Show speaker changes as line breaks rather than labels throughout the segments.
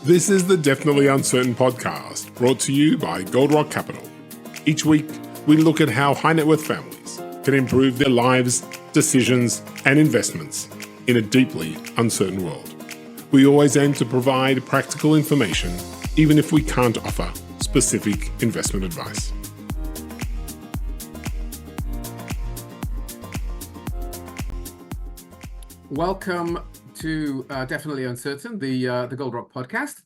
This is the Definitely Uncertain podcast, brought to you by Gold Rock Capital. Each week, we look at how high net worth families can improve their lives, decisions, and investments in a deeply uncertain world. We always aim to provide practical information, even if we can't offer specific investment advice.
Welcome to Definitely Uncertain, the Gold Rock podcast.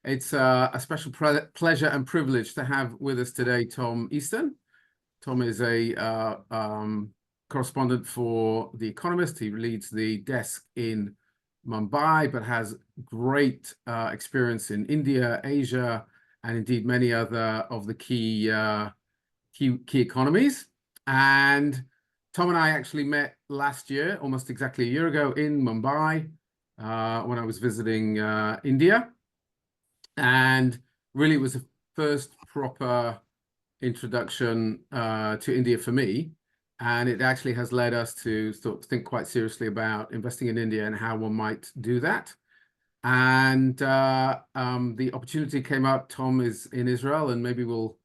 It's a special pleasure and privilege to have with us today Tom Easton. Tom is a correspondent for The Economist. He leads the desk in Mumbai, but has great experience in India, Asia, and indeed many other of the key economies. And Tom and I actually met last year, almost exactly a year ago, in Mumbai when I was visiting India. And really it was the first proper introduction to India for me. And it actually has led us to think quite seriously about investing in India and how one might do that. And the opportunity came up. Tom is in Israel, and maybe we'll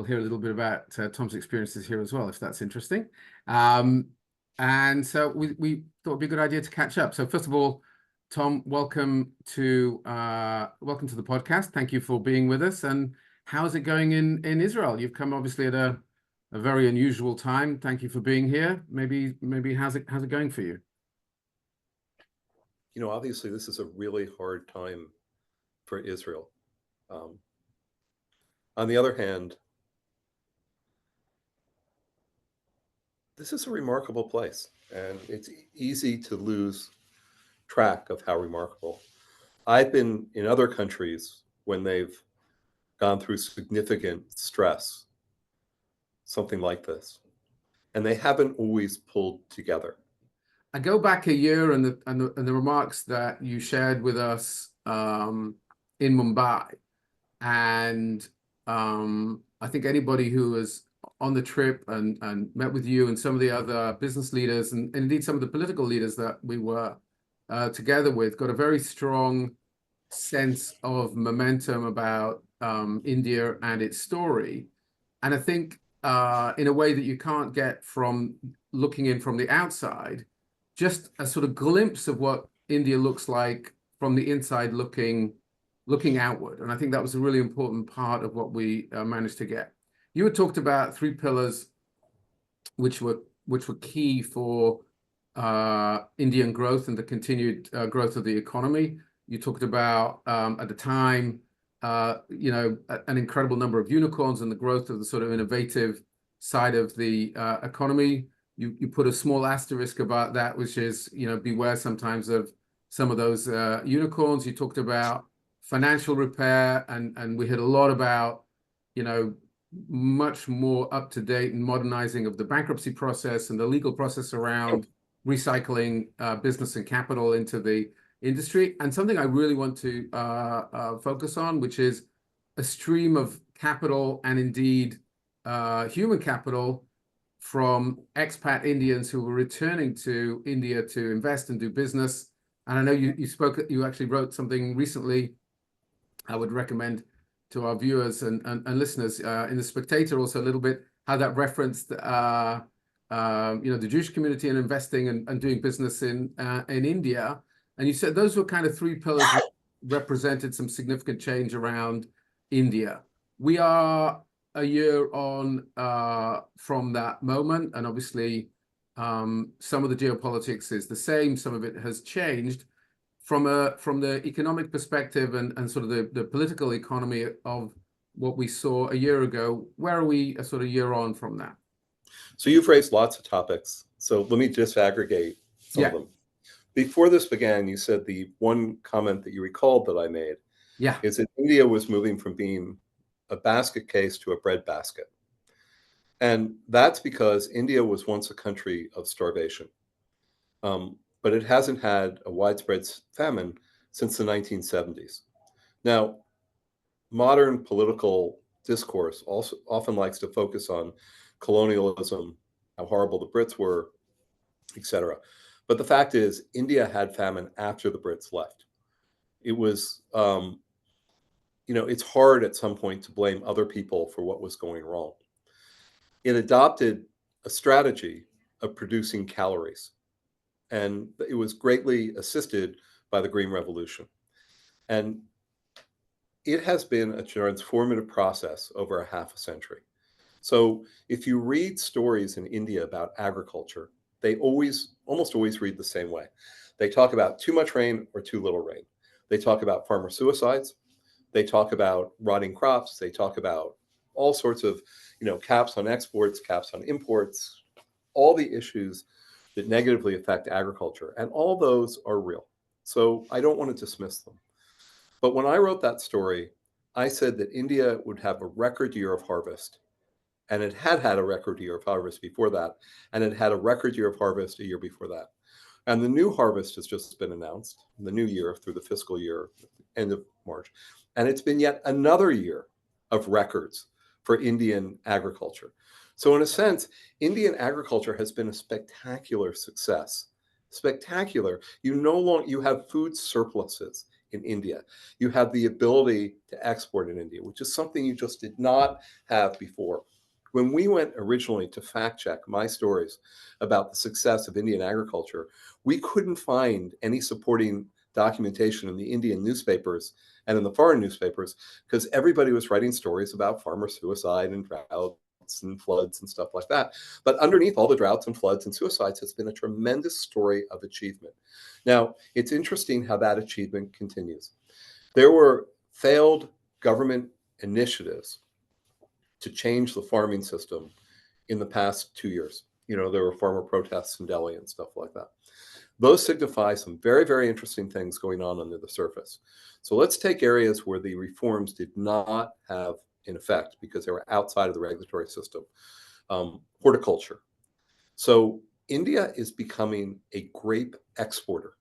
hear a little bit about Tom's experiences here as well, if that's interesting. And so we thought it'd be a good idea to catch up. So first of all, Tom, welcome to the podcast. Thank you for being with us. And how's it going in Israel? You've come obviously at a very unusual time. Thank you for being here. Maybe how's it going for you?
You know, obviously this is a really hard time for Israel. On the other hand, this is a remarkable place, and it's easy to lose track of how remarkable. I've been in other countries when they've gone through significant stress, something like this, and they haven't always pulled together.
I go back a year and the remarks that you shared with us in Mumbai, and I think anybody who was on the trip and met with you and some of the other business leaders and indeed some of the political leaders that we were together with got a very strong sense of momentum about India and its story. And I think in a way that you can't get from looking in from the outside, just a sort of glimpse of what India looks like from the inside looking outward. And I think that was a really important part of what we managed to get. You had talked about three pillars which were key for Indian growth and the continued growth of the economy. You talked about at the time, an incredible number of unicorns and the growth of the sort of innovative side of the economy. You put a small asterisk about that, which is, beware sometimes of some of those unicorns. You talked about financial repair, and we heard a lot about, much more up-to-date and modernizing of the bankruptcy process and the legal process around recycling business and capital into the industry. And something I really want to focus on, which is a stream of capital and indeed human capital from expat Indians who were returning to India to invest and do business. And I know you actually wrote something recently I would recommend to our viewers and listeners in The Spectator, also a little bit how that referenced the Jewish community and investing and doing business in India. And you said those were kind of three pillars that represented some significant change around India. We are a year on from that moment, and obviously some of the geopolitics is the same, some of it has changed. From the economic perspective and sort of the political economy of what we saw a year ago, where are we a sort of year on from that?
So you've raised lots of topics. So let me just aggregate some of them. Before this began, you said the one comment that you recalled that I made is that India was moving from being a basket case to a bread basket. And that's because India was once a country of starvation. But it hasn't had a widespread famine since the 1970s. Now, modern political discourse also often likes to focus on colonialism, how horrible the Brits were, etc. But the fact is, India had famine after the Brits left. It was, it's hard at some point to blame other people for what was going wrong. It adopted a strategy of producing calories, and it was greatly assisted by the Green Revolution. And it has been a transformative process over a half a century. So if you read stories in India about agriculture, they almost always read the same way. They talk about too much rain or too little rain. They talk about farmer suicides. They talk about rotting crops. They talk about all sorts of, caps on exports, caps on imports, all the issues that negatively affect agriculture. And all those are real. So I don't want to dismiss them. But when I wrote that story, I said that India would have a record year of harvest. And it had had a record year of harvest before that. And it had a record year of harvest a year before that. And the new harvest has just been announced, the new year through the fiscal year, end of March. And it's been yet another year of records for Indian agriculture. So in a sense, Indian agriculture has been a spectacular success. Spectacular. You have food surpluses in India. You have the ability to export in India, which is something you just did not have before. When we went originally to fact check my stories about the success of Indian agriculture, we couldn't find any supporting documentation in the Indian newspapers and in the foreign newspapers because everybody was writing stories about farmer suicide and droughts and floods and stuff like that. But underneath all the droughts and floods and suicides has been a tremendous story of achievement. Now, it's interesting how that achievement continues. There were failed government initiatives to change the farming system in the past 2 years. There were farmer protests in Delhi and stuff like that. Those signify some very, very interesting things going on under the surface. So let's take areas where the reforms did not have an effect because they were outside of the regulatory system. Horticulture. So India is becoming a grape exporter.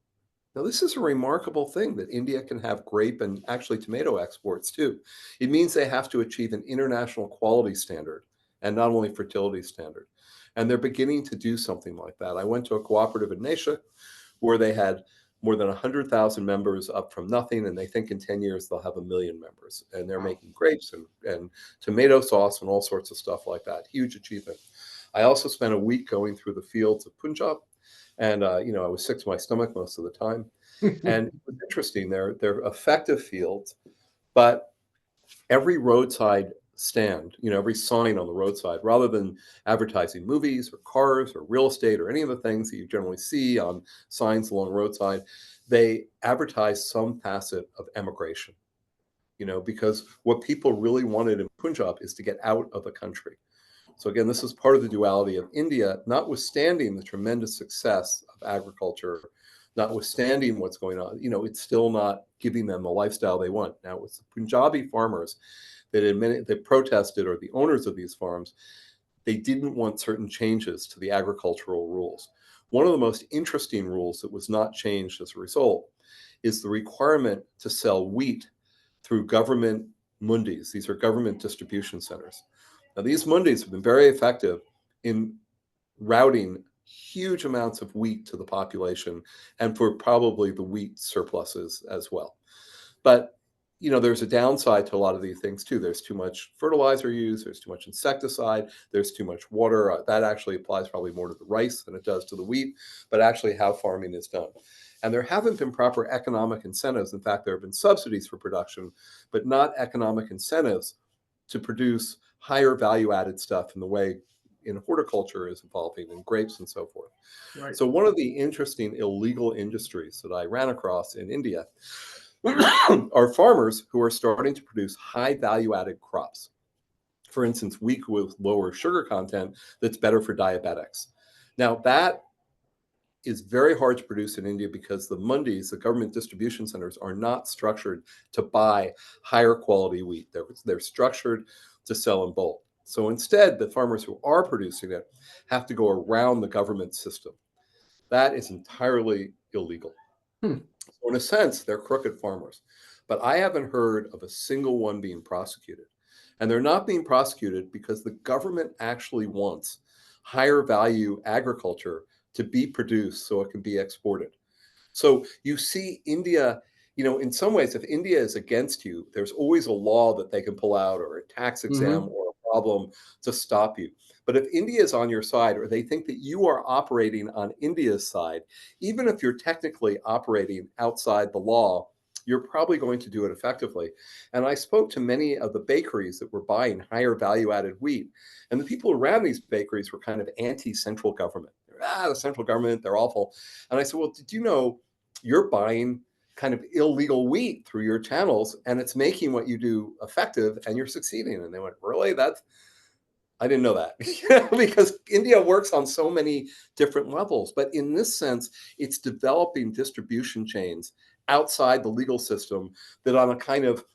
Now, this is a remarkable thing that India can have grape and actually tomato exports too. It means they have to achieve an international quality standard and not only fertility standard. And they're beginning to do something like that. I went to a cooperative in Nashik where they had more than 100,000 members up from nothing. And they think in 10 years, they'll have 1 million members. And they're making grapes and tomato sauce and all sorts of stuff like that. Huge achievement. I also spent a week going through the fields of Punjab. And, I was sick to my stomach most of the time. And it was interesting. They're effective fields, but every roadside stand, every sign on the roadside, rather than advertising movies or cars or real estate or any of the things that you generally see on signs along the roadside, they advertise some facet of emigration, because what people really wanted in Punjab is to get out of the country. So again, this is part of the duality of India, notwithstanding the tremendous success of agriculture, notwithstanding what's going on, it's still not giving them the lifestyle they want. Now, with the Punjabi farmers that protested, or the owners of these farms, they didn't want certain changes to the agricultural rules. One of the most interesting rules that was not changed as a result is the requirement to sell wheat through government mundis. These are government distribution centers. Now, these mundis have been very effective in routing huge amounts of wheat to the population and for probably the wheat surpluses as well. But, there's a downside to a lot of these things too. There's too much fertilizer used, there's too much insecticide, there's too much water. That actually applies probably more to the rice than it does to the wheat, but actually how farming is done. And there haven't been proper economic incentives. In fact, there have been subsidies for production, but not economic incentives to produce higher value-added stuff in the way in horticulture is evolving, in grapes and so forth. Right. So one of the interesting illegal industries that I ran across in India are farmers who are starting to produce high value-added crops. For instance, wheat with lower sugar content that's better for diabetics. Now, that is very hard to produce in India because the mundis, the government distribution centers, are not structured to buy higher quality wheat. They're structured to sell in bulk. So instead, the farmers who are producing it have to go around the government system. That is entirely illegal. So in a sense, they're crooked farmers. But I haven't heard of a single one being prosecuted. And they're not being prosecuted because the government actually wants higher value agriculture to be produced so it can be exported. So you see India, in some ways, if India is against you, there's always a law that they can pull out or a tax exam or a problem to stop you. But if India is on your side, or they think that you are operating on India's side, even if you're technically operating outside the law, you're probably going to do it effectively. And I spoke to many of the bakeries that were buying higher value added wheat. And the people around these bakeries were kind of anti-central government. The central government, they're awful. And I said, well, did you know you're buying kind of illegal wheat through your channels and it's making what you do effective and you're succeeding? And they went, really? I didn't know that. Because India works on so many different levels. But in this sense, it's developing distribution chains outside the legal system that on a kind of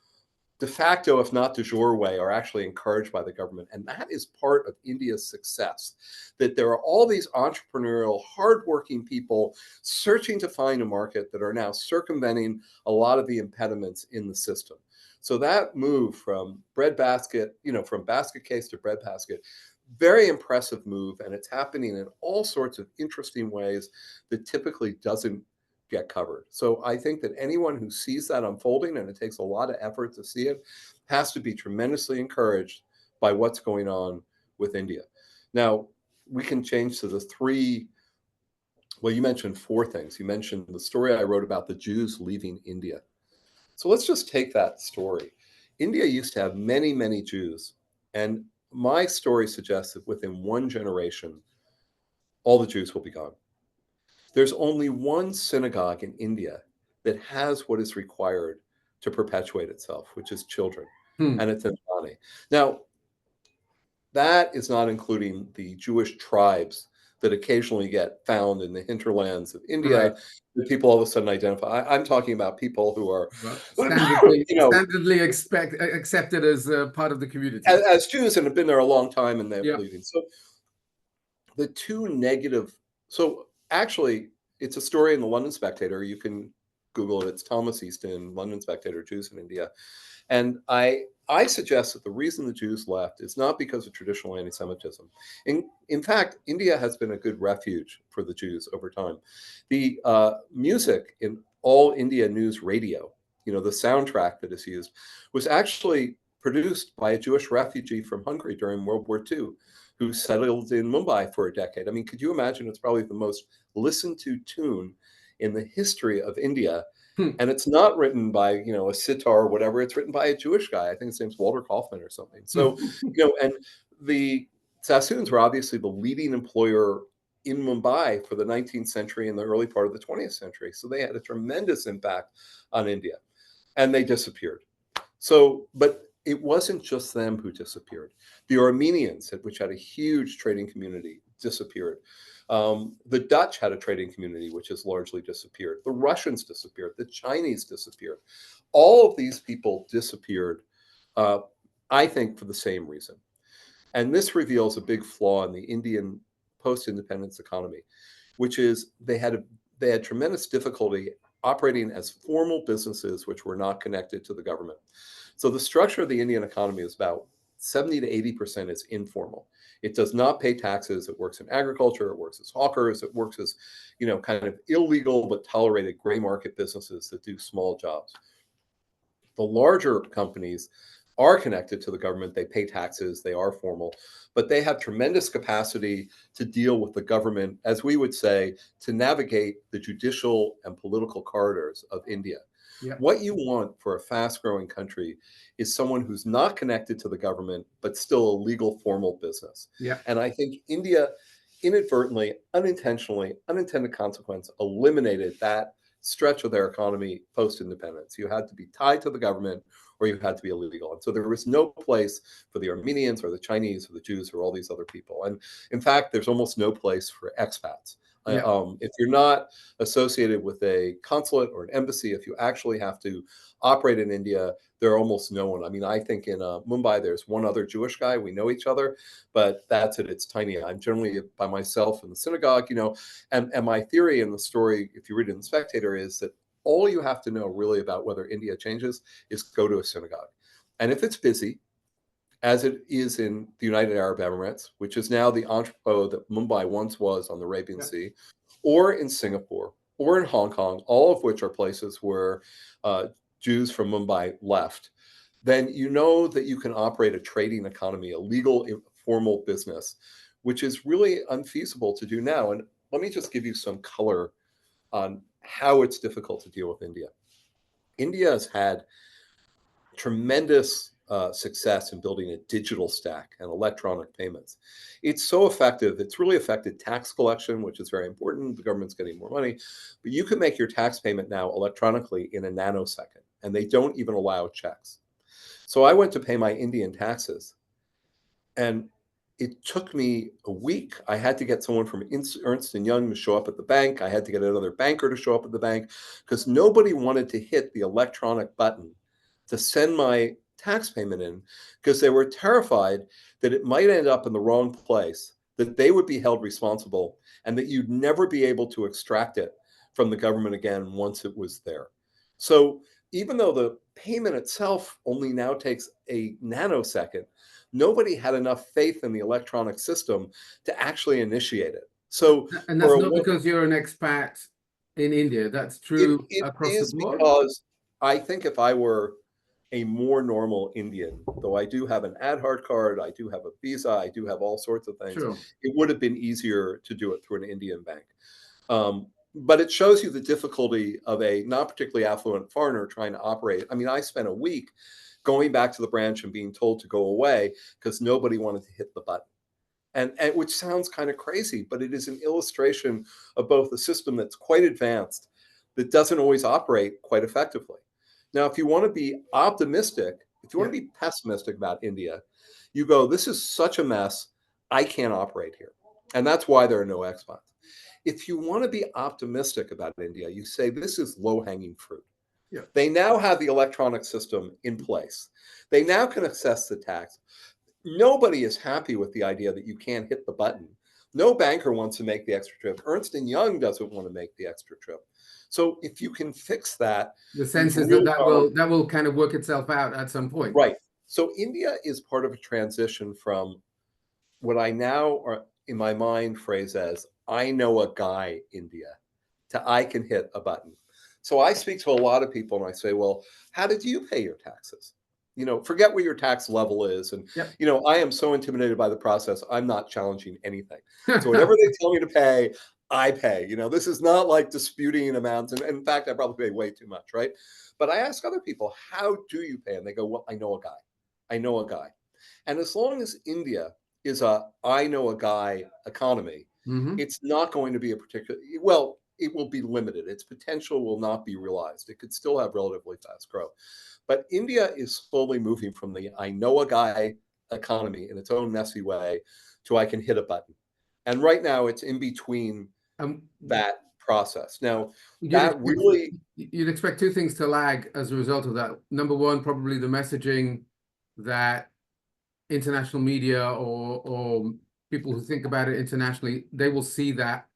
de facto, if not de jure way, are actually encouraged by the government. And that is part of India's success, that there are all these entrepreneurial, hardworking people searching to find a market that are now circumventing a lot of the impediments in the system. So that move from breadbasket, from basket case to breadbasket, very impressive move. And it's happening in all sorts of interesting ways that typically doesn't get covered. So I think that anyone who sees that unfolding, and it takes a lot of effort to see it, has to be tremendously encouraged by what's going on with India. Now, we can change to the three. Well, you mentioned four things. You mentioned the story I wrote about the Jews leaving India. So let's just take that story. India used to have many, many Jews. And my story suggests that within one generation, all the Jews will be gone. There's only one synagogue in India that has what is required to perpetuate itself, which is children. And it's in Bani. Now, that is not including the Jewish tribes that occasionally get found in the hinterlands of India,
Right.
that people all of a sudden identify. I'm talking about people who are
standardly accepted as part of the community.
As Jews and have been there a long time and they're leaving. So the two negative, so actually it's a story in the London Spectator. You can Google it. It's Thomas Easton, London Spectator, Jews in India. And I suggest that the reason the Jews left is not because of traditional anti-Semitism. In fact, India has been a good refuge for the Jews over time. The music in all India news radio, the soundtrack that is used, was actually produced by a Jewish refugee from Hungary during World War II, who settled in Mumbai for a decade. I mean, could you imagine? It's probably the most listened to tune in the history of India. And it's not written by, a sitar or whatever. It's written by a Jewish guy. I think his name's Walter Kaufman or something. So, and the Sassoons were obviously the leading employer in Mumbai for the 19th century and the early part of the 20th century. So they had a tremendous impact on India, and they disappeared. So, but it wasn't just them who disappeared. The Armenians, which had a huge trading community, disappeared. The Dutch had a trading community, which has largely disappeared. The Russians disappeared. The Chinese disappeared. All of these people disappeared, I think, for the same reason. And this reveals a big flaw in the Indian post-independence economy, which is they had tremendous difficulty operating as formal businesses which were not connected to the government. So the structure of the Indian economy is about 70 to 80% is informal. It does not pay taxes. It works in agriculture. It works as hawkers. It works as, kind of illegal but tolerated gray market businesses that do small jobs. The larger companies are connected to the government. They pay taxes. They are formal, but they have tremendous capacity to deal with the government, as we would say, to navigate the judicial and political corridors of India. Yeah. What you want for a fast-growing country is someone who's not connected to the government, but still a legal, formal business. Yeah. And I think India inadvertently, unintentionally, unintended consequence, eliminated that stretch of their economy post-independence. You had to be tied to the government or you had to be illegal. And so there was no place for the Armenians or the Chinese or the Jews or all these other people. And in fact, there's almost no place for expats. Yeah. If you're not associated with a consulate or an embassy, if you actually have to operate in India, there are almost no one. I mean, I think in Mumbai, there's one other Jewish guy. We know each other, but that's it. It's tiny. I'm generally by myself in the synagogue, and my theory in the story, if you read it in The Spectator, is that all you have to know really about whether India changes is go to a synagogue. And if it's busy, as it is in the United Arab Emirates, which is now the entrepot that Mumbai once was on the Arabian Sea, or in Singapore, or in Hong Kong, all of which are places where Jews from Mumbai left, then you know that you can operate a trading economy, a legal, formal business, which is really unfeasible to do now. And let me just give you some color on how it's difficult to deal with India. India has had tremendous success in building a digital stack and electronic payments. It's so effective. It's really affected tax collection, which is very important. The government's getting more money, but you can make your tax payment now electronically in a nanosecond, and they don't even allow checks. So I went to pay my Indian taxes, and it took me a week. I had to get someone from Ernst & Young to show up at the bank. I had to get another banker to show up at the bank because nobody wanted to hit the electronic button to send my tax payment in because they were terrified that it might end up in the wrong place, that they would be held responsible, and that you'd never be able to extract it from the government again once it was there. So even though the payment itself only now takes a nanosecond, nobody had enough faith in the electronic system to actually initiate it. So,
and that's not because you're an expat in India. That's true across the board.
Because I think if I were a more normal Indian, though I do have an Aadhaar card, I do have a visa, I do have all sorts of things,
Sure.
It would have been easier to do it through an Indian bank. But it shows you the difficulty of a not particularly affluent foreigner trying to operate. I mean, I spent a week going back to the branch and being told to go away because nobody wanted to hit the button. And which sounds kind of crazy, but it is an illustration of both a system that's quite advanced that doesn't always operate quite effectively. Now, if you want to be optimistic, if you want to be pessimistic about India, you go, this is such a mess, I can't operate here. And that's why there are no expats. If you want to be optimistic about India, you say this is low-hanging fruit.
Yeah.
They now have the electronic system in place. They now can assess the tax. Nobody is happy with the idea that you can't hit the button. No banker wants to make the extra trip. Ernst & Young doesn't want to make the extra trip. So if you can fix that,
the sense is that will kind of work itself out at some point.
Right. So India is part of a transition from what I now are in my mind phrase as I know a guy India to I can hit a button. So I speak to a lot of people and I say, well, how did you pay your taxes? You know, forget what your tax level is. And, you know, I am so intimidated by the process. I'm not challenging anything. So whatever they tell me to pay, I pay. You know, this is not like disputing amounts. And in fact, I probably pay way too much, right? But I ask other people, how do you pay? And they go, well, I know a guy. I know a guy. And as long as India is a I know a guy economy, it's not going to be a particular, well, it will be limited. Its potential will not be realized. It could still have relatively fast growth. But India is slowly moving from the I know a guy economy in its own messy way to I can hit a button. And right now it's in between that process. Now,
you'd expect two things to lag as a result of that. Number one, probably the messaging that international media or people who think about it internationally, they will see that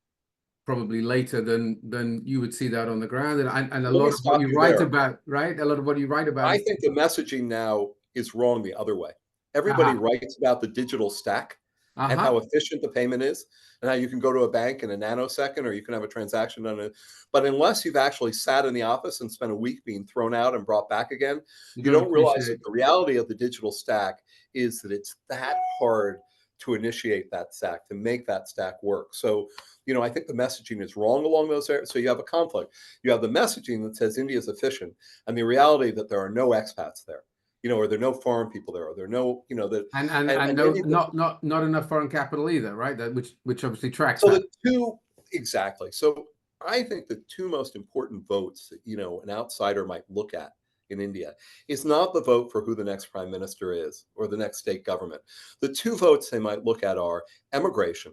probably later than you would see that on the ground. And a lot of what you write about, right? A lot of what you write about.
I think the messaging now is wrong the other way. Everybody writes about the digital stack and how efficient the payment is and how you can go to a bank in a nanosecond or you can have a transaction on it. But unless you've actually sat in the office and spent a week being thrown out and brought back again, you don't realize that the reality of the digital stack is that it's that hard to initiate that stack, to make that stack work. So, you know, I think the messaging is wrong along those areas. So you have a conflict. You have the messaging that says India is efficient and the reality that there are no expats there, you know, or there are no foreign people there, or there are no, you know, that
and not enough foreign capital either, right? That which obviously tracks.
So the two, exactly. So I think the two most important votes that, you know, an outsider might look at in India is not the vote for who the next prime minister is or the next state government. The two votes they might look at are emigration,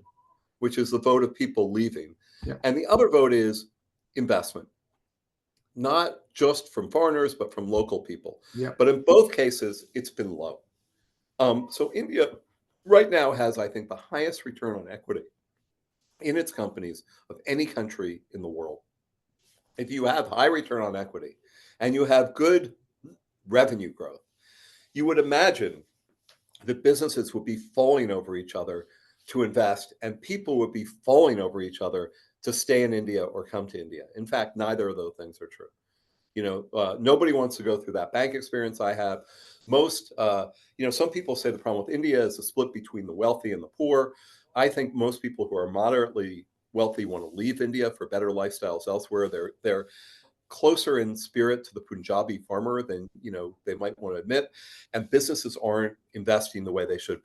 which is the vote of people leaving. And the other vote is investment, not just from foreigners, but from local people. But in both cases, it's been low. So India right now has, I think, the highest return on equity in its companies of any country in the world. If you have high return on equity and you have good revenue growth, you would imagine that businesses would be falling over each other to invest and people would be falling over each other to stay in India or come to India. In fact, neither of those things are true. Nobody wants to go through that bank experience I have. Most, some people say the problem with India is a split between the wealthy and the poor. I think most people who are moderately wealthy want to leave India for better lifestyles elsewhere. They're closer in spirit to the Punjabi farmer than they might want to admit, and businesses aren't investing the way they should.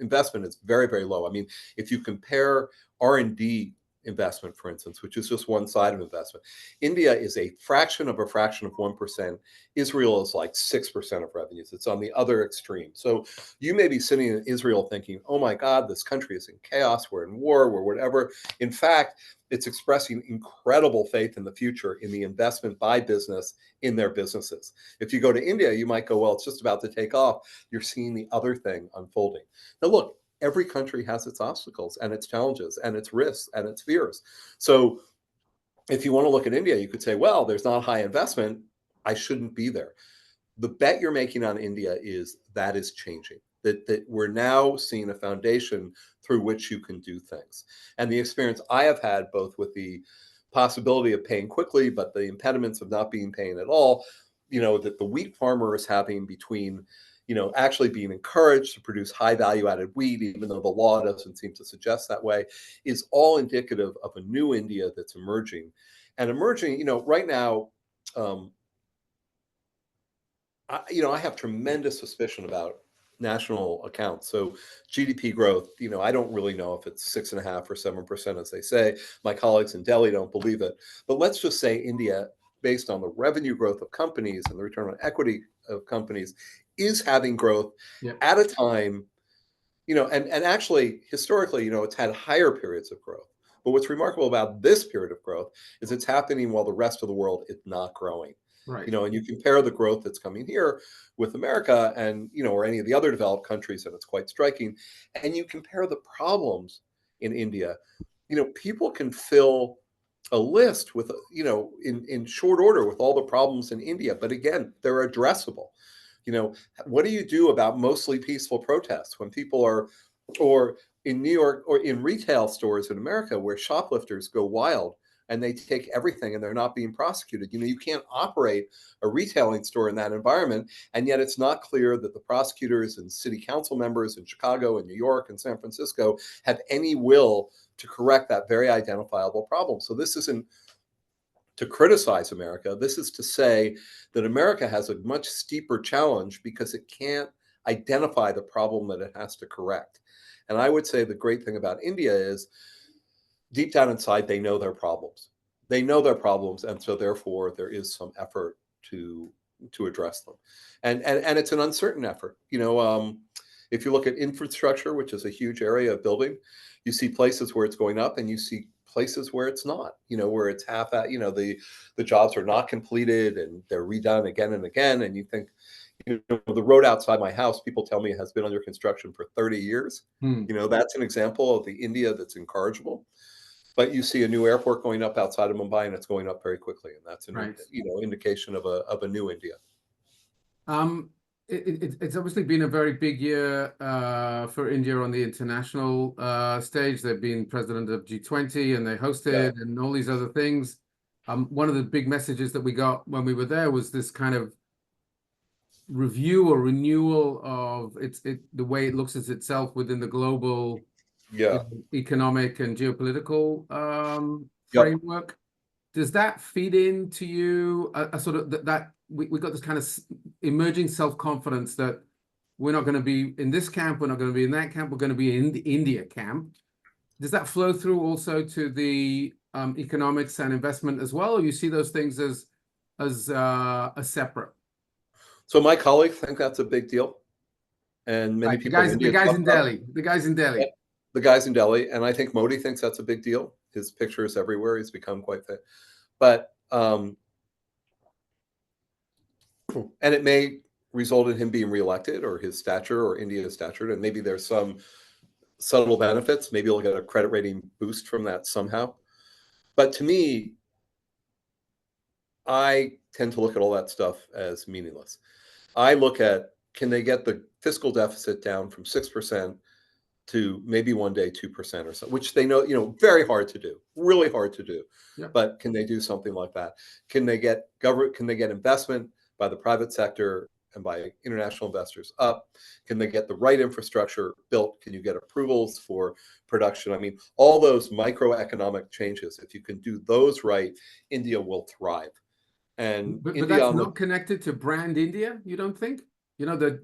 Investment is very, very low. I mean, if you compare R&D investment, for instance, which is just one side of investment, India is a fraction of 1%. Israel is like 6% of revenues. It's on the other extreme. So you may be sitting in Israel thinking, oh my God, this country is in chaos, we're in war, we're whatever. In fact, it's expressing incredible faith in the future in the investment by business in their businesses. If you go to India, you might go, well, it's just about to take off. You're seeing the other thing unfolding. Now, look, every country has its obstacles and its challenges and its risks and its fears. So if you want to look at India, you could say, well, there's not high investment. I shouldn't be there. The bet you're making on India is that is changing, that we're now seeing a foundation through which you can do things. And the experience I have had, both with the possibility of paying quickly, but the impediments of not being paying at all, that the wheat farmer is having between actually being encouraged to produce high value added wheat, even though the law doesn't seem to suggest that way, is all indicative of a new India that's emerging. And emerging, right now, I have tremendous suspicion about national accounts. So GDP growth, I don't really know if it's 6.5% or 7%, as they say. My colleagues in Delhi don't believe it. But let's just say India, based on the revenue growth of companies and the return on equity of companies, is having growth at a time, and actually historically, it's had higher periods of growth. But what's remarkable about this period of growth is it's happening while the rest of the world is not growing.
Right.
And you compare the growth that's coming here with America and, or any of the other developed countries, and it's quite striking. And you compare the problems in India, people can fill a list with, in short order with all the problems in India. But again, they're addressable. What do you do about mostly peaceful protests when people are, or in New York or in retail stores in America where shoplifters go wild and they take everything and they're not being prosecuted? You can't operate a retailing store in that environment. And yet it's not clear that the prosecutors and city council members in Chicago and New York and San Francisco have any will to correct that very identifiable problem. So this isn't to criticize America. This is to say that America has a much steeper challenge because it can't identify the problem that it has to correct. And I would say the great thing about India is deep down inside, they know their problems. They know their problems. And so therefore there is some effort to address them. And it's an uncertain effort. If you look at infrastructure, which is a huge area of building, you see places where it's going up and you see places where it's not, where it's half at, the jobs are not completed and they're redone again and again. And you think, the road outside my house, people tell me has been under construction for 30 years. That's an example of the India that's incorrigible. But you see a new airport going up outside of Mumbai and it's going up very quickly. And that's an indication of a new India.
It's obviously been a very big year for India on the international stage. They've been president of G20 and they hosted and all these other things. One of the big messages that we got when we were there was this kind of review or renewal of the way it looks at itself within the global economic and geopolitical framework. Does that feed into you a sort of that we got this kind of emerging self-confidence that we're not going to be in this camp, we're not going to be in that camp, we're going to be in the India camp? Does that flow through also to the economics and investment as well, or you see those things as separate?
So my colleagues think that's a big deal, and many people.
The guys in Delhi.
The guys in Delhi, and I think Modi thinks that's a big deal. His picture is everywhere. He's become quite fit, but and it may result in him being reelected, or his stature, or India's stature, and maybe there's some subtle benefits. Maybe he'll get a credit rating boost from that somehow. But to me, I tend to look at all that stuff as meaningless. I look at, can they get the fiscal deficit down from 6% to maybe one day 2% or so, which they know, very hard to do, really hard to do.
Yeah.
But can they do something like that? Can they get government? Can they get investment by the private sector and by international investors up? Can they get the right infrastructure built? Can you get approvals for production? I mean, all those microeconomic changes, if you can do those right, India will thrive. And
but
India,
that's not connected to brand India, you don't think? The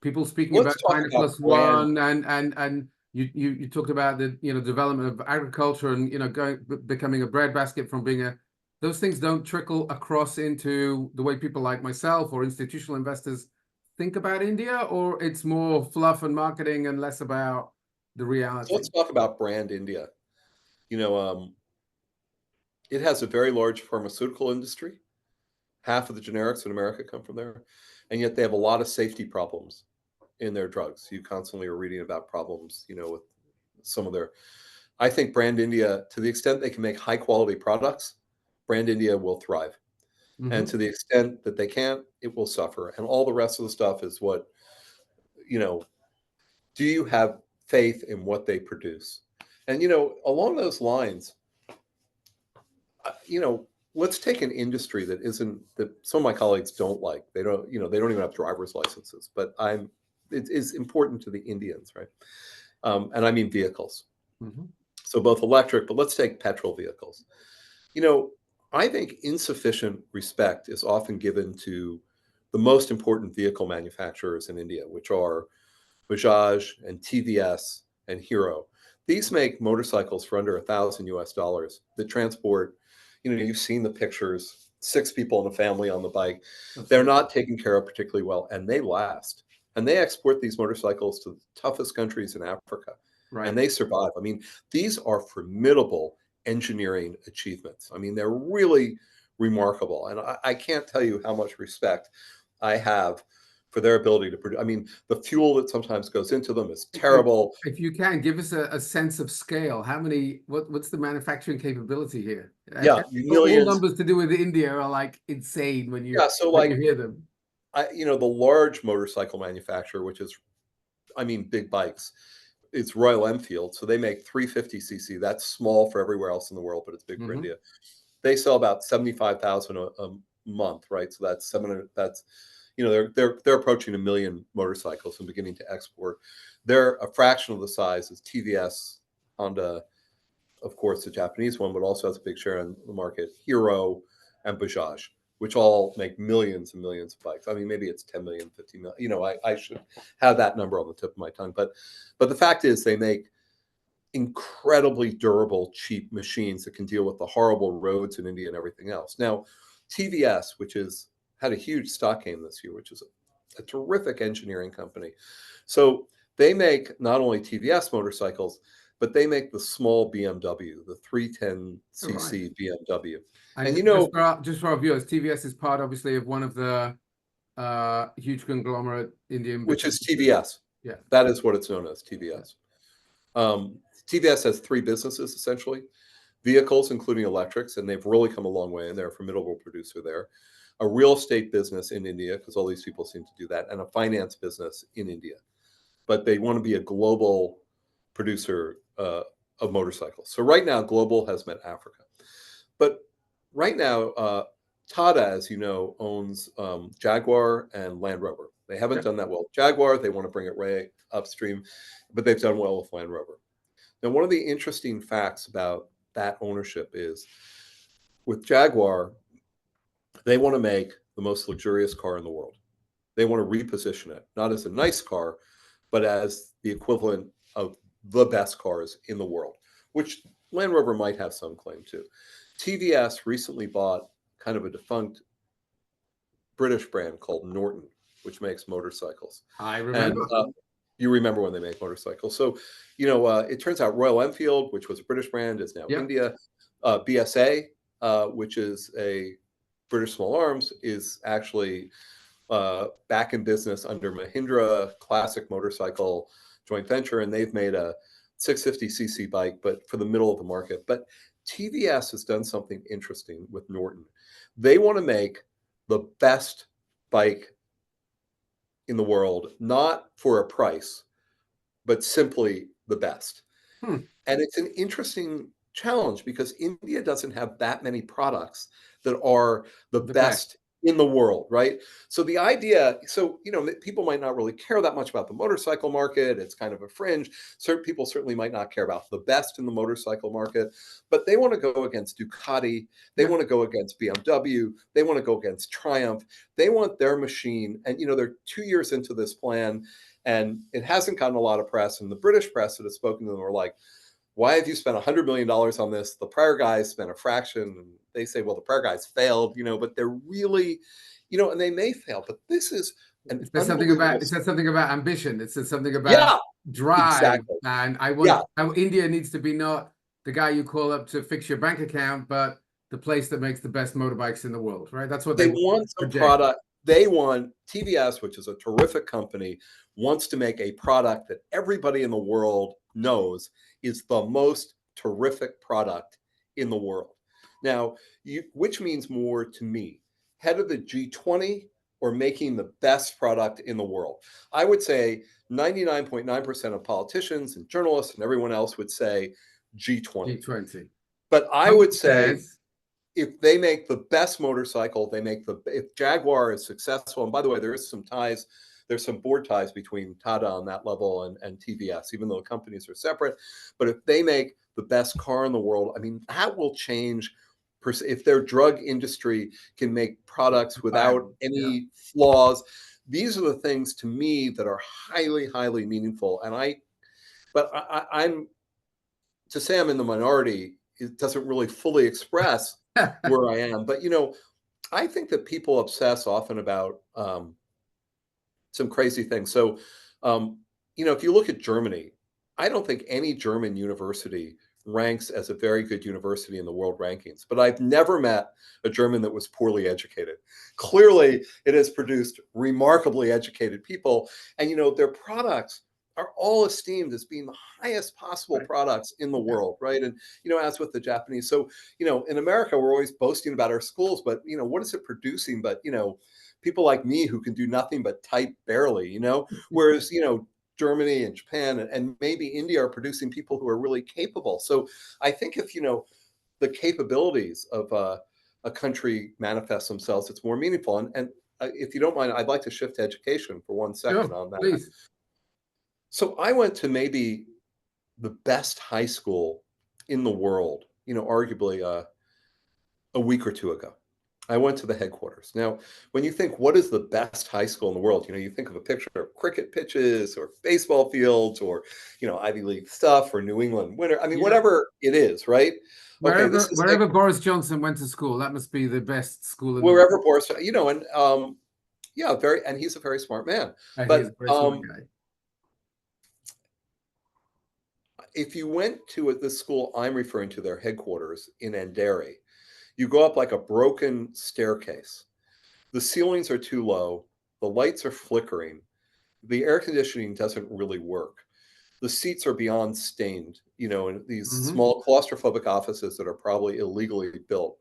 people speaking about
let's talk
China
about
plus
brand.
one, and you talked about the development of agriculture and becoming a breadbasket from being those things don't trickle across into the way people like myself or institutional investors think about India, or it's more fluff and marketing and less about the reality.
So let's talk about brand India. It has a very large pharmaceutical industry. Half of the generics in America come from there, and yet they have a lot of safety problems in their drugs. You constantly are reading about problems, with some of their. I think brand India, to the extent they can make high quality products, brand India will thrive.
Mm-hmm.
And to the extent that they can't, it will suffer. And all the rest of the stuff is what, do you have faith in what they produce? And, along those lines, let's take an industry that some of my colleagues don't like. They don't even have driver's licenses, but it is important to the Indians, right? And I mean vehicles.
Mm-hmm.
So both electric, but let's take petrol vehicles. I think insufficient respect is often given to the most important vehicle manufacturers in India, which are Bajaj and TVS and Hero. These make motorcycles for under $1,000 that transport, you've seen the pictures, 6 people in a family on the bike. They're not taken care of particularly well, and they last. And they export these motorcycles to the toughest countries in Africa,
Right.
And they survive. I mean, these are formidable engineering achievements. I mean, they're really remarkable. And I can't tell you how much respect I have for their ability to produce. I mean, the fuel that sometimes goes into them is terrible.
If you can give us a sense of scale, what's the manufacturing capability here?
Yeah, millions.
All numbers to do with India are like insane when you hear them.
The large motorcycle manufacturer, which is, big bikes, it's Royal Enfield. So they make 350cc. That's small for everywhere else in the world, but it's big for India. They sell about 75,000 a month, right? So that's 700. That's, they're approaching 1 million motorcycles and beginning to export. They're a fraction of the size as TVS, Honda, of course, the Japanese one, but also has a big share in the market, Hero and Bajaj, which all make millions and millions of bikes. I mean, maybe it's 10 million, 50 million. I should have that number on the tip of my tongue. But the fact is they make incredibly durable, cheap machines that can deal with the horrible roads in India and everything else. Now, TVS, which had a huge stock gain this year, which is a terrific engineering company. So they make not only TVS motorcycles, but they make the small BMW, the 310cc BMW. And
just for our viewers, TVS is part, obviously, of one of the huge conglomerate Indian,
which is TVS.
Yeah,
that is what it's known as, TVS. TVS has 3 businesses essentially: vehicles, including electrics, and they've really come a long way, and they're a formidable producer there. A real estate business in India, because all these people seem to do that, and a finance business in India. But they want to be a global producer of motorcycles. So right now, global has met Africa. But right now, Tata, as you know, owns Jaguar and Land Rover. They haven't done that well with Jaguar. They want to bring it right upstream, but they've done well with Land Rover. Now, one of the interesting facts about that ownership is with Jaguar, they want to make the most luxurious car in the world. They want to reposition it, not as a nice car, but as the equivalent of the best cars in the world, which Land Rover might have some claim to. TVS recently bought kind of a defunct British brand called Norton, which makes motorcycles.
I remember.
And, you remember when they make motorcycles. So, it turns out Royal Enfield, which was a British brand, is now India. BSA, which is a British small arms, is actually back in business under Mahindra Classic Motorcycle joint venture, and they've made a 650cc bike, but for the middle of the market. But TVS has done something interesting with Norton. They want to make the best bike in the world, not for a price, but simply the best. And it's an interesting challenge because India doesn't have that many products that are the best in the world, right? So the idea, so, people might not really care that much about the motorcycle market. It's kind of a fringe. Certain people certainly might not care about the best in the motorcycle market, but they want to go against Ducati. They want to go against BMW. They want to go against Triumph. They want their machine. And, they're 2 years into this plan and it hasn't gotten a lot of press. And the British press that has spoken to them are like, why have you spent $100 million on this? The prior guys spent a fraction. And they say, well, the prior guys failed, but they're really, and they may fail, but this is
it says something about ambition. It says something about drive.
Exactly.
And India needs to be not the guy you call up to fix your bank account, but the place that makes the best motorbikes in the world, right? That's what they
want. Some product. They want TVS, which is a terrific company, wants to make a product that everybody in the world knows is the most terrific product in the world. Now, which means more to me, head of the G20 or making the best product in the world? I would say 99.9% of politicians and journalists and everyone else would say G20. But I would say if they make the best motorcycle, if Jaguar is successful, and by the way, there's some board ties between Tata on that level and TVS, even though the companies are separate. But if they make the best car in the world, that will change. If their drug industry can make products without any flaws, these are the things to me that are highly, highly meaningful. And I'm to say I'm in the minority, it doesn't really fully express where I am. But, I think that people obsess often about some crazy things. So, if you look at Germany, I don't think any German university ranks as a very good university in the world rankings, but I've never met a German that was poorly educated. Clearly, it has produced remarkably educated people. And, their products are all esteemed as being the highest possible products in the world, right? And, as with the Japanese. So, in America, we're always boasting about our schools, but, what is it producing? But, people like me who can do nothing but type barely, whereas, Germany and Japan and maybe India are producing people who are really capable. So I think if, the capabilities of a country manifest themselves, it's more meaningful. And if you don't mind, I'd like to shift to education for 1 second on that.
Please.
So I went to maybe the best high school in the world, arguably a week or two ago. I went to the headquarters. Now, when you think, what is the best high school in the world? You think of a picture of cricket pitches or baseball fields or, Ivy League stuff or New England winter. Whatever it is, right?
Wherever Boris Johnson went to school, that must be the best school in
wherever the world. Boris, and he's a very smart man. But
he's a very smart guy.
If you went to the school I'm referring to, their headquarters in Andheri, you go up like a broken staircase. The ceilings are too low. The lights are flickering. The air conditioning doesn't really work. The seats are beyond stained, in these small claustrophobic offices that are probably illegally built.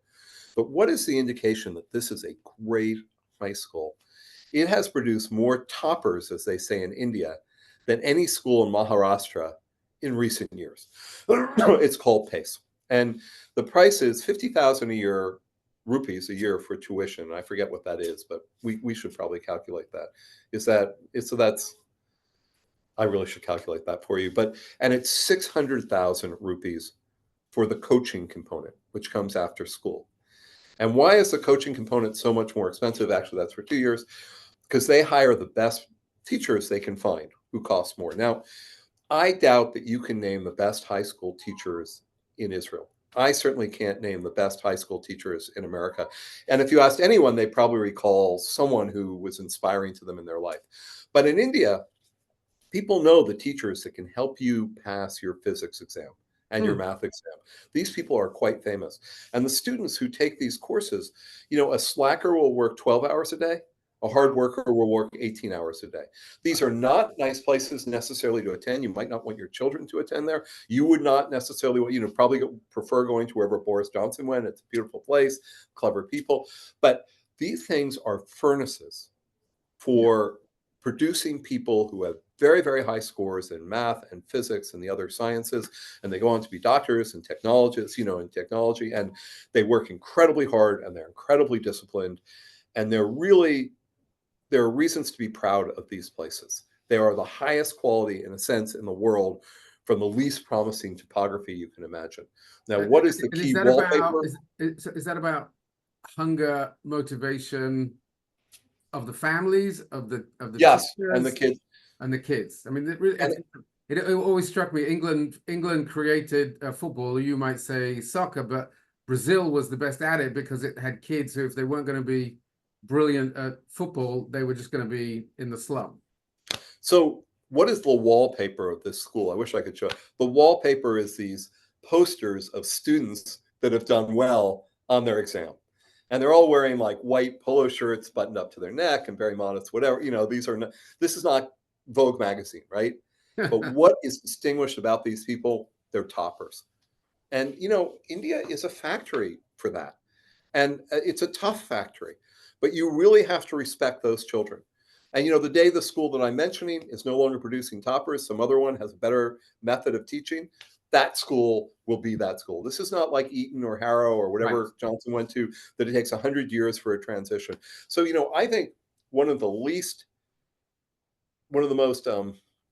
But what is the indication that this is a great high school? It has produced more toppers, as they say in India, than any school in Maharashtra in recent years. It's called PACE. And the price is 50,000 rupees a year for tuition. I forget what that is, but we should probably calculate that. I really should calculate that for you. And it's 600,000 rupees for the coaching component, which comes after school. And why is the coaching component so much more expensive? Actually, that's for 2 years, because they hire the best teachers they can find who cost more. Now, I doubt that you can name the best high school teachers in Israel. I certainly can't name the best high school teachers in America. And if you asked anyone, they probably recall someone who was inspiring to them in their life. But in India, people know the teachers that can help you pass your physics exam and your math exam. These people are quite famous. And the students who take these courses, a slacker will work 12 hours a day. A hard worker will work 18 hours a day. These are not nice places necessarily to attend. You might not want your children to attend there. You would not necessarily, probably prefer going to wherever Boris Johnson went. It's a beautiful place, clever people. But these things are furnaces for producing people who have very, very high scores in math and physics and the other sciences, and they go on to be doctors and technologists, in technology, and they work incredibly hard and they're incredibly disciplined, and there are reasons to be proud of these places. They are the highest quality, in a sense, in the world, from the least promising topography you can imagine. Now, what is the key wallpaper?
Is that about hunger, motivation of the families, of the
yes,
teachers,
and the kids?
And the kids. I mean, it always struck me. England created football. You might say soccer, but Brazil was the best at it because it had kids who, if they weren't going to be brilliant at football, they were just going to be in the slum.
So what is the wallpaper of this school? I wish I could show. The wallpaper is these posters of students that have done well on their exam. And they're all wearing like white polo shirts buttoned up to their neck and very modest, whatever. This is not Vogue magazine, right? But what is distinguished about these people? They're toppers. And, India is a factory for that. And it's a tough factory, but you really have to respect those children. And, the day the school that I'm mentioning is no longer producing toppers, some other one has a better method of teaching, that school will be that school. This is not like Eton or Harrow or whatever right. Johnson went to, that it takes 100 years for a transition. So, I think one of the most,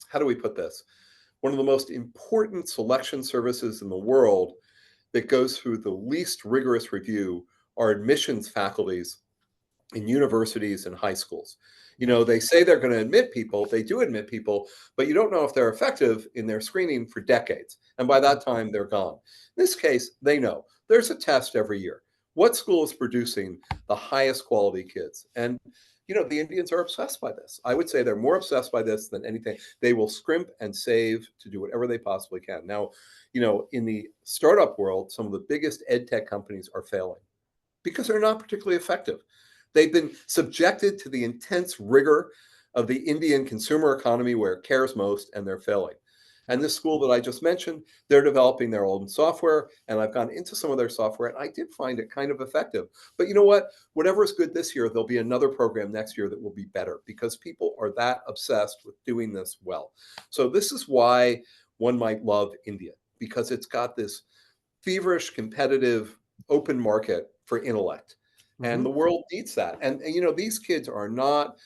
how do we put this? One of the most important selection services in the world that goes through the least rigorous review are admissions faculties in universities and high schools. They say they're going to admit people, they do admit people, but you don't know if they're effective in their screening for decades. And by that time, they're gone. In this case, they know. There's a test every year. What school is producing the highest quality kids? And, the Indians are obsessed by this. I would say they're more obsessed by this than anything. They will scrimp and save to do whatever they possibly can. Now, in the startup world, some of the biggest ed tech companies are failing because they're not particularly effective. They've been subjected to the intense rigor of the Indian consumer economy where it cares most, and they're failing. And this school that I just mentioned, they're developing their own software, and I've gone into some of their software, and I did find it kind of effective. But you know what? Whatever is good this year, there'll be another program next year that will be better because people are that obsessed with doing this well. So this is why one might love India, because it's got this feverish, competitive, open market for intellect. And the world needs that. And these kids are not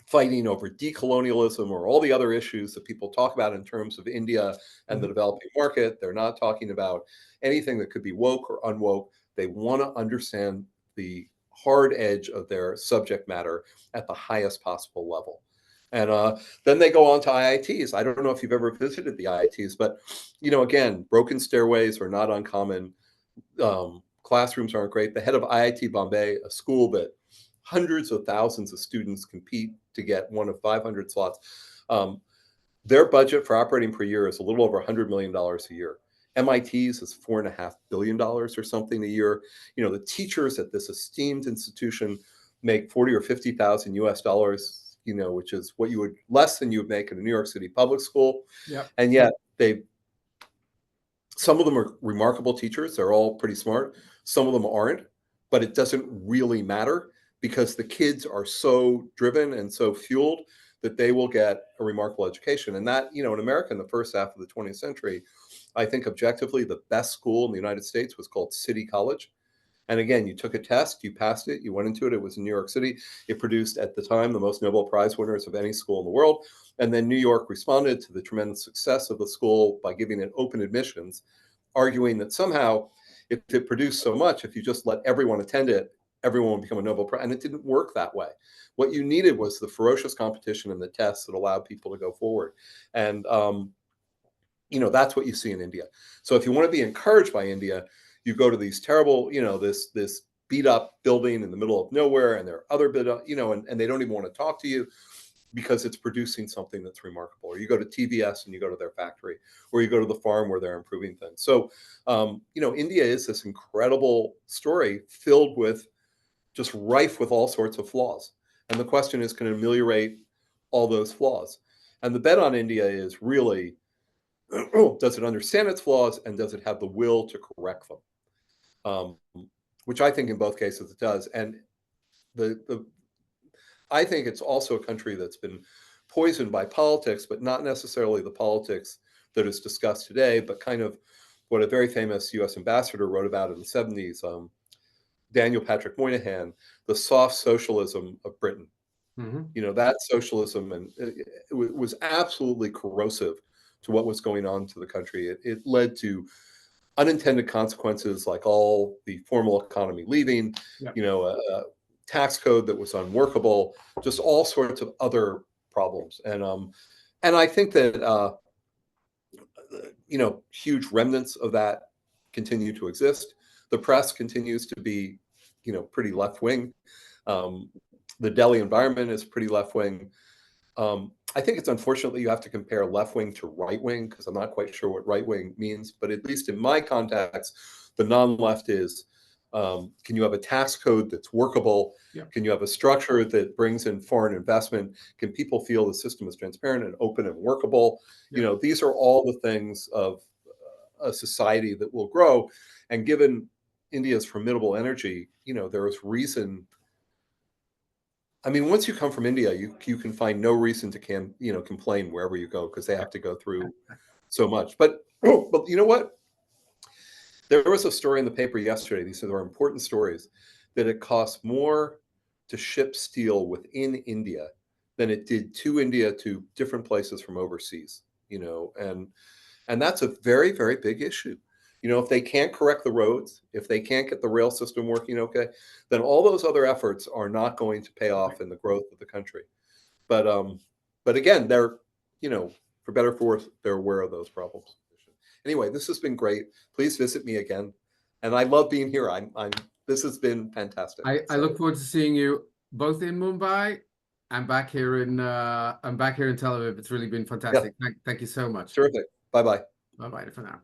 fighting over decolonialism or all the other issues that people talk about in terms of India and the developing market. They're not talking about anything that could be woke or unwoke. They want to understand the hard edge of their subject matter at the highest possible level. And then they go on to IITs. I don't know if you've ever visited the IITs, but, again, broken stairways are not uncommon. Classrooms aren't great. The head of IIT Bombay, a school that hundreds of thousands of students compete to get one of 500 slots, their budget for operating per year is a little over $100 million a year. MIT's is $4.5 billion or something a year. The teachers at this esteemed institution make 40 or 50,000 US dollars, which is what less than you would make in a New York City public school.
Yep.
And yet some of them are remarkable teachers. They're all pretty smart. Some of them aren't, but it doesn't really matter because the kids are so driven and so fueled that they will get a remarkable education. And that, in America in the first half of the 20th century, I think objectively the best school in the United States was called City College. And again, you took a test, you passed it, you went into it. It was in New York City. It produced at the time the most Nobel Prize winners of any school in the world. And then New York responded to the tremendous success of the school by giving it open admissions, arguing that somehow if it produced so much, if you just let everyone attend it, everyone would become a Nobel Prize. And it didn't work that way. What you needed was the ferocious competition and the tests that allowed people to go forward. And, that's what you see in India. So if you want to be encouraged by India, you go to these terrible, this beat up building in the middle of nowhere, and there are other bit up, and they don't even want to talk to you because it's producing something that's remarkable. Or you go to TVS and you go to their factory, or you go to the farm where they're improving things. So, India is this incredible story filled with just rife with all sorts of flaws. And the question is, can it ameliorate all those flaws? And the bet on India is really, does it understand its flaws and does it have the will to correct them? Which I think in both cases it does. And the I think it's also a country that's been poisoned by politics, but not necessarily the politics that is discussed today, but kind of what a very famous US ambassador wrote about in the 70s, Daniel Patrick Moynihan, the soft socialism of Britain. That socialism and it was absolutely corrosive to what was going on to the country. It led to unintended consequences like all the formal economy leaving, a tax code that was unworkable, just all sorts of other problems. And I think that huge remnants of that continue to exist. The press continues to be, pretty left wing. The Delhi environment is pretty left wing. I think it's unfortunately you have to compare left wing to right wing because I'm not quite sure what right wing means. But at least in my context, the non-left is, can you have a tax code that's workable? Can you have a structure that brings in foreign investment? Can people feel the system is transparent and open and workable? These are all the things of a society that will grow. And given India's formidable energy, there is reason. I mean, once you come from India, you can find no reason to complain wherever you go because they have to go through so much. But you know what? There was a story in the paper yesterday. These are important stories that it costs more to ship steel within India than it did to India to different places from overseas. And that's a very, very big issue. If they can't correct the roads, if they can't get the rail system working okay, then all those other efforts are not going to pay off in the growth of the country. But again, they're, for better or for worse, they're aware of those problems. Anyway, this has been great. Please visit me again. And I love being here. This has been fantastic.
I look forward to seeing you both in Mumbai and back here in Tel Aviv. It's really been fantastic. Thank you so much.
Terrific. Bye-bye.
Bye-bye for now.